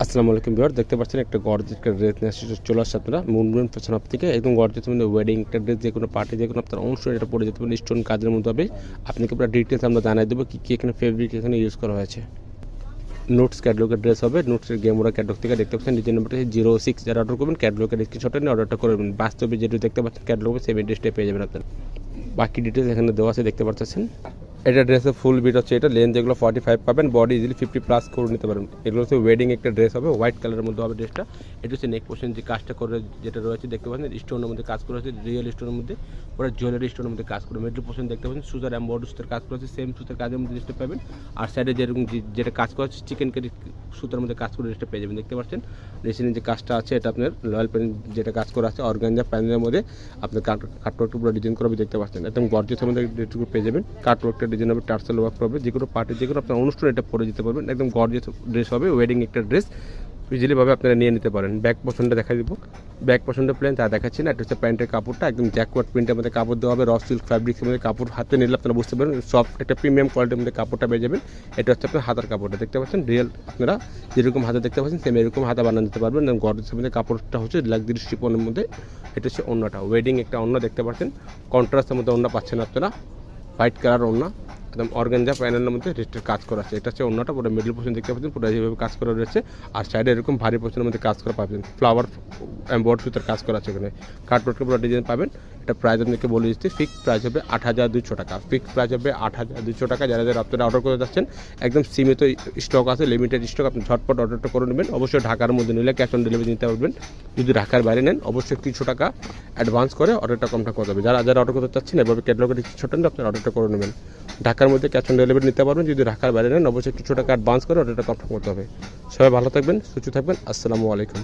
আসসালামু আলাইকুম ভিউয়ার, দেখতে পাচ্ছেন একটা গর্জিয়াস একটা ড্রেস নিয়ে আসছে চলে আসছে আপনারা মুনমুন ফ্যাশন হাব থেকে। একদম গর্জিয়াস মানে ওয়েডিং একটা ড্রেস, যে কোনো পার্টি, যে কোনো আপনার অনুষ্ঠানে এটা পরে যেতে পারেন। স্টোন কাজের মধ্যে হবে। আপনাকে পুরো ডিটেলস আমরা জানাই দেবো কী কী এখানে ফেব্রিক এখানে ইউজ করা হয়েছে। নোটস ক্যাটলগের ড্রেস হবে। নোটসের গেমোরা ক্যাটলগ থেকে দেখতে পাচ্ছেন নিজের নাম্বারটা 06, যারা অর্ডার করবেন ক্যাটলগের স্ক্রিনশট নিয়ে অর্ডারটা করবেন। বাস্তবে যেটা দেখতে পাচ্ছেন ক্যাটলগে সেম ড্রেসটা পেয়ে যাবেন আপনারা। বাকি ডিটেলস এখানে দেওয়া আছে, দেখতে পাচ্ছেন। এটা ড্রেসের ফুল বিট হচ্ছে, এটা লেন্থ যেগুলো 45 পাবেন, বডি ইজিলি 50+ করে নিতে পারেন। এগুলো হচ্ছে ওয়েডিং একটা ড্রেস হবে, হোয়াইট কালারের মধ্যে হবে ড্রেসটা। এটা হচ্ছে নেক পোর্শন যে কাজটা করে যেটা রয়েছে দেখতে পাচ্ছেন, স্টোনের মধ্যে কাজ করা হচ্ছে, রিয়েল স্টোনের মধ্যে, ওরা জুয়েলারি স্টোনের মধ্যে কাজ করে। মিডল পোর্শন দেখতে পাচ্ছেন সুতার এমব্রয়ডারি সুতার কাজ করা হচ্ছে, সেম সুতার কাজের মধ্যে ড্রেসটা পাবেন। আর সাইডে যেরকম যেটা কাজ করা হচ্ছে চিকেন কারি সুতার মধ্যে কাজ করে ড্রেসটা পেয়ে যাবেন। দেখতে পাচ্ছেন রেসিনের যে কাজটা আছে, এটা আপনার লয়াল প্যান্ট যেটা কাজ করা আছে অর্গানজা প্যান্টের মধ্যে আপনার কাটওয়ার্কটা পুরো ডিজাইন করা দেখতে পাচ্ছেন। একদম গর্জিয়াসের মধ্যে ড্রেসগুলো পেয়ে যাবেন। কাটওয়ার্কটা ডিজাইন হবে, টার্সেল ওয়ার্ক হবে, যে কোনো পার্টি, যে কোনো আপনার অনুষ্ঠানে এটা পরে যেতে পারবেন। একদম গর্জিয়াস ড্রেস হবে, ওয়েডিং একটা ড্রেস, ইজিলিভাবে আপনারা নিয়ে নিতে পারেন। ব্যাক পছন্দটা দেখা দিব, ব্যাক পছন্দ প্লেন তা দেখাচ্ছি না। এটা হচ্ছে প্যান্টের কাপড়টা একদম জ্যাকওয়ার্ড প্রিন্টের মধ্যে কাপড় দেওয়া হবে, র সিল্ক ফ্যাব্রিক্সের মধ্যে কাপড়। হাতে নিলে আপনারা বুঝতে পারেন সফট একটা প্রিমিয়াম কোয়ালিটির মধ্যে কাপড়টা পেয়ে যাবেন। এটা হচ্ছে আপনার হাতার কাপড়টা দেখতে পাচ্ছেন, রিয়েল আপনারা যেরকম হাতে দেখতে পাচ্ছেন সেম এরকম হাতা বানিয়ে দিতে পারবেন। এবং গর্জিয়াসের মধ্যে কাপড়টা হচ্ছে লাক্সারি শিফনের মধ্যে। এটা হচ্ছে ওড়নাটা, ওয়েডিং একটা ওড়না দেখতে পাচ্ছেন, কন্ট্রাস্টের মধ্যে ওড়না পাচ্ছেন আপনারা, হোয়াইট কালার ওড়না, একদম অর্গানজা প্যানেলের মধ্যে রেস্টের কাজ করা আছে। এটা হচ্ছে অন্যটা পুরো মিডল পোর্শন দেখতে পাচ্ছেন, পুরো এইভাবে কাজ করা রয়েছে। আর সাইডে এরকম ভারী পোর্শনের মধ্যে কাজ করা পাবেন, ফ্লাওয়ার এমব্রয়ডারি সুতার কাজ করা আছে এখানে। কাটওয়ার্কের পুরো ডিজাইন পাবেন। এটা প্রাইস আপনাকে বলে দিচ্ছি, ফিক্সড প্রাইস হবে ৮,২০০ টাকা। ফিক্সড প্রাইস হবে ৮,২০০ টাকা। যারা যারা আপনারা অর্ডার করে যাচ্ছেন, একদম সীমিত স্টক আছে, লিমিটেড স্টক, আপনি ঝটপট অর্ডারটা করে নেবেন। অবশ্যই ঢাকার মধ্যে নিলে ক্যাশ অন ডেলিভারি নিতে পারবেন। যদি ঢাকার বাইরে নেন অবশ্যই কিছু টাকা অ্যাডভান্স করে অর্ডারটা কমটা করে দেবে। যারা যারা অর্ডার করতে চাচ্ছেন এভাবে ক্যাটালগের স্ক্রিনশট নিয়ে আপনারা অর্ডারটা করে নেবেন। ঢাকার মধ্যে ক্যাশ অন ডেলিভারি নিতে পারবেন। যদি ঢাকার বাইরে নেন অবশ্যই কিছু টাকা অ্যাডভান্স করে অর্ডারটা কনফার্ম করতে হবে। সবাই ভালো থাকবেন, সুস্থ থাকবেন। আসসালামু আলাইকুম।